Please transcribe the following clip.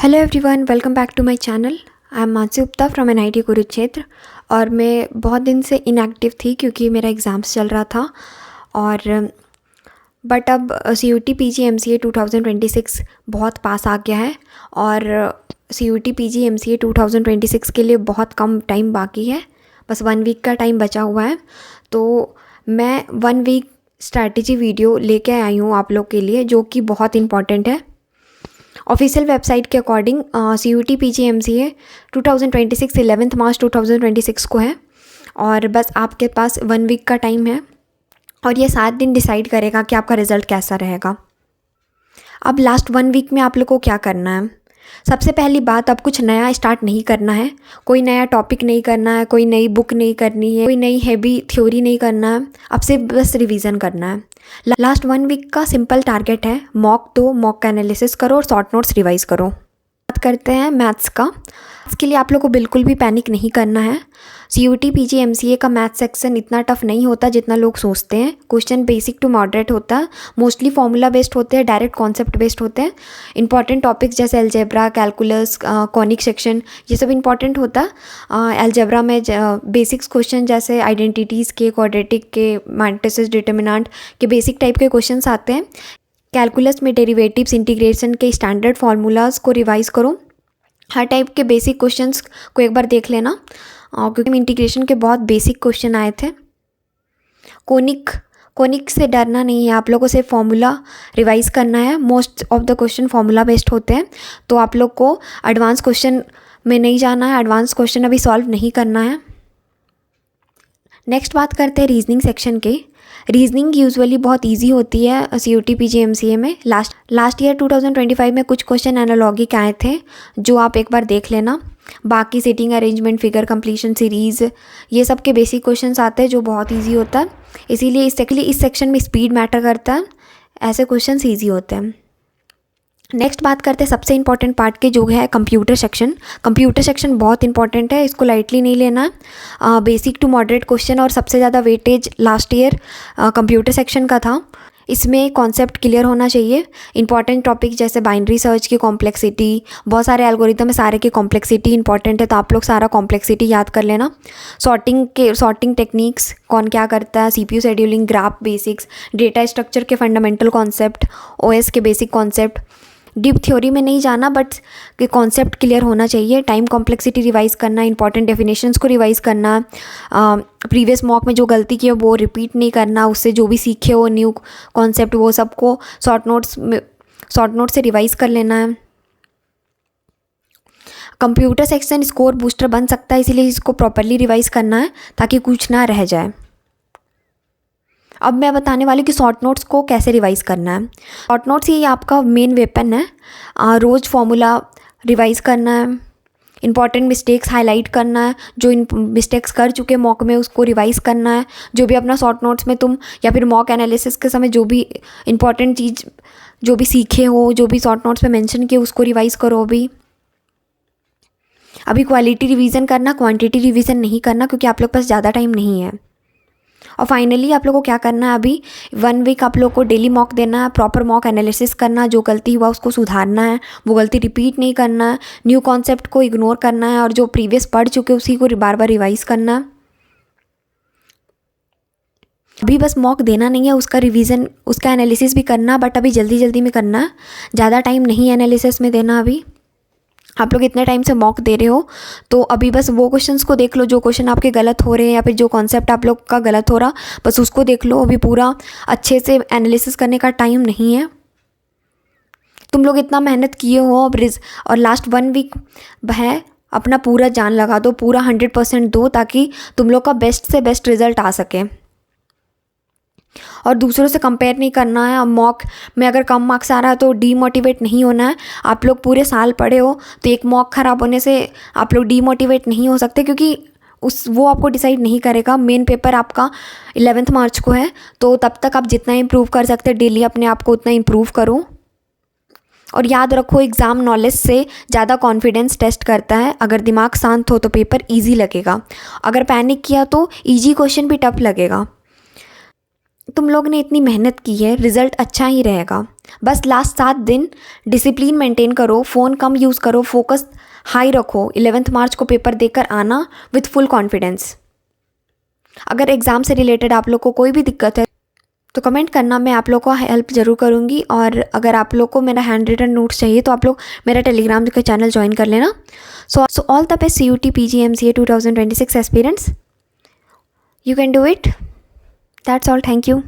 Hello everyone, welcome back to my channel. I am Mansi Gupta from NIT Kurukshetra. और मैं बहुत दिन से इनएक्टिव थी क्योंकि मेरा एग्ज़ाम्स चल रहा था। और बट अब CUT PG MCA 2026 बहुत पास आ गया है। और CUT PG MCA 2026 के लिए बहुत कम टाइम बाकी है, बस 1 वीक का टाइम बचा हुआ है। तो मैं 1 वीक स्ट्रैटेजी वीडियो लेके आई हूँ आप लोग के लिए, जो कि बहुत इम्पॉर्टेंट है। ऑफिशियल वेबसाइट के अकॉर्डिंग CUT PG MCA 2026 11 मार्च 2026 को है। और बस आपके पास 1 वीक का टाइम है और ये 7 दिन डिसाइड करेगा कि आपका रिज़ल्ट कैसा रहेगा। अब लास्ट 1 वीक में आप लोग को क्या करना है? सबसे पहली बात, अब कुछ नया स्टार्ट नहीं करना है, कोई नया टॉपिक नहीं करना है, कोई नई बुक नहीं करनी है, कोई नई हैवी थ्योरी नहीं करना है। अब सिर्फ बस रिवीजन करना है। लास्ट 1 वीक का सिंपल टारगेट है, मॉक का एनालिसिस करो और शॉर्ट नोट्स रिवाइज करो। बात करते हैं मैथ्स का। इसके लिए आप लोग को बिल्कुल भी पैनिक नहीं करना है। CUT PG MCA का मैथ्स सेक्शन इतना टफ नहीं होता जितना लोग सोचते हैं। क्वेश्चन बेसिक टू मॉडरेट होता है, मोस्टली फॉर्मूला बेस्ड होते हैं, डायरेक्ट कॉन्सेप्ट बेस्ड होते हैं। इंपॉर्टेंट टॉपिक्स जैसे अलजेब्रा, कैलकुलस, कॉनिक सेक्शन, ये सब इंपॉर्टेंट होता है। अलजेब्रा में बेसिक्स क्वेश्चन जैसे आइडेंटिटीज़ के, क्वाड्रेटिक के, मैट्रिसेस, डिटर्मिनेंट के बेसिक टाइप के क्वेश्चन आते हैं। कैलकुलस में डेरिवेटिव्स, इंटीग्रेशन के स्टैंडर्ड फार्मूलाज को रिवाइज करो। हर टाइप के बेसिक क्वेश्चंस को एक बार देख लेना, क्योंकि इंटीग्रेशन के बहुत बेसिक क्वेश्चन आए थे। कोनिक से डरना नहीं है, आप लोगों से फॉर्मूला रिवाइज करना है। Most of the question formula based होते हैं, तो आप लोग को एडवांस क्वेश्चन में नहीं जाना है, एडवांस क्वेश्चन अभी सॉल्व नहीं करना है। नेक्स्ट बात करते हैं रीजनिंग सेक्शन के। रीजनिंग यूजुअली बहुत इजी होती है CUT PG MCA में। लास्ट ईयर 2025 में कुछ क्वेश्चन एनालॉगिक आए थे, जो आप एक बार देख लेना। बाकी sitting arrangement, figure completion series, ये सब के बेसिक क्वेश्चंस आते हैं जो बहुत इजी होता है। इसीलिए इस सेक्शन में स्पीड मैटर करता है, ऐसे क्वेश्चंस ईजी होते हैं। नेक्स्ट बात करते हैं सबसे इंपॉर्टेंट पार्ट के, जो है कंप्यूटर सेक्शन। कंप्यूटर सेक्शन बहुत इंपॉर्टेंट है, इसको लाइटली नहीं लेना है। बेसिक टू मॉडरेट क्वेश्चन और सबसे ज़्यादा weightage last year computer section का था। इसमें कॉन्सेप्ट क्लियर होना चाहिए। इंपॉर्टेंट टॉपिक जैसे बाइनरी सर्च की कॉम्प्लेक्सिटी, बहुत सारे एल्गोरिथम है, सारे की कॉम्प्लेक्सिटी इंपॉर्टेंट है, तो आप लोग सारा कॉम्प्लेक्सिटी याद कर लेना। सॉर्टिंग टेक्निक्स कौन क्या करता है, CPU scheduling, graph basics, data structure के फंडामेंटल कॉन्सेप्ट, OS के बेसिक कॉन्सेप्ट। डीप थ्योरी में नहीं जाना, बट कि कॉन्सेप्ट क्लियर होना चाहिए। टाइम कॉम्प्लेक्सिटी रिवाइज करना, इंपॉर्टेंट डेफिनेशंस को रिवाइज करना। प्रीवियस मॉक में जो गलती की है वो रिपीट नहीं करना, उससे जो भी सीखे हो न्यू कॉन्सेप्ट वो सबको शॉर्ट नोट से रिवाइज कर लेना है। कंप्यूटर सेक्शन स्कोर बूस्टर बन सकता है, इसीलिए इसको प्रॉपरली रिवाइज करना है ताकि कुछ ना रह जाए। अब मैं बताने वाली कि शॉर्ट नोट्स को कैसे रिवाइज करना है। शॉर्ट नोट्स ही आपका मेन वेपन है। रोज़ फॉर्मूला रिवाइज करना है, इंपॉर्टेंट मिस्टेक्स हाईलाइट करना है, जो इन मिस्टेक्स कर चुके मॉक में उसको रिवाइज करना है। जो भी अपना शॉर्ट नोट्स में तुम या फिर मॉक एनालिसिस के समय जो भी इंपॉर्टेंट चीज़ जो भी सीखे हो, जो भी शॉर्ट नोट्स में मेंशन किए, उसको रिवाइज करो। अभी क्वालिटी रिवीजन करना, क्वांटिटी रिवीजन नहीं करना, क्योंकि आप लोग पास ज़्यादा टाइम नहीं है। और फाइनली आप लोग को क्या करना है, अभी 1 वीक आप लोग को डेली मॉक देना है, प्रॉपर मॉक एनालिसिस करना, जो गलती हुआ उसको सुधारना है, वो गलती रिपीट नहीं करना है, न्यू कॉन्सेप्ट को इग्नोर करना है, और जो प्रीवियस पढ़ चुके उसी को बार बार रिवाइज करना है। अभी बस मॉक देना नहीं है, उसका रिवीजन, उसका एनालिसिस भी करना, बट अभी जल्दी जल्दी में करना है, ज़्यादा टाइम नहीं एनालिसिस में देना। अभी आप लोग इतने टाइम से मॉक दे रहे हो, तो अभी बस वो क्वेश्चंस को देख लो जो क्वेश्चन आपके गलत हो रहे हैं, या फिर जो कॉन्सेप्ट आप लोग का गलत हो रहा, बस उसको देख लो। अभी पूरा अच्छे से एनालिसिस करने का टाइम नहीं है। तुम लोग इतना मेहनत किए हो अब और लास्ट 1 वीक है, अपना पूरा जान लगा दो, पूरा 100% दो, ताकि तुम लोग का बेस्ट से बेस्ट रिजल्ट आ सके। और दूसरों से कंपेयर नहीं करना है। अब मॉक में अगर कम मार्क्स आ रहा है तो डीमोटिवेट नहीं होना है। आप लोग पूरे साल पढ़े हो, तो एक मॉक ख़राब होने से आप लोग डीमोटिवेट नहीं हो सकते, क्योंकि वो आपको डिसाइड नहीं करेगा। मेन पेपर आपका 11 मार्च को है, तो तब तक आप जितना इम्प्रूव कर सकते हैं डेली अपने आप को उतना इम्प्रूव करो। और याद रखो, एग्ज़ाम नॉलेज से ज़्यादा कॉन्फिडेंस टेस्ट करता है। अगर दिमाग शांत हो तो पेपर ईजी लगेगा, अगर पैनिक किया तो ईजी क्वेश्चन भी टफ लगेगा। तुम लोग ने इतनी मेहनत की है, रिज़ल्ट अच्छा ही रहेगा। बस लास्ट 7 दिन डिसिप्लिन मेंटेन करो, फ़ोन कम यूज़ करो, फोकस हाई रखो। 11th मार्च को पेपर देकर आना विथ फुल कॉन्फिडेंस। अगर एग्ज़ाम से रिलेटेड आप लोग को कोई भी दिक्कत है तो कमेंट करना, मैं आप लोग को हेल्प ज़रूर करूँगी। और अगर आप लोग को मेरा हैंड रिटन नोट्स चाहिए तो आप लोग मेरा टेलीग्राम का चैनल ज्वाइन कर लेना। So all the best CUT PG MCA 2026 aspirants, you can do it. That's all, thank you.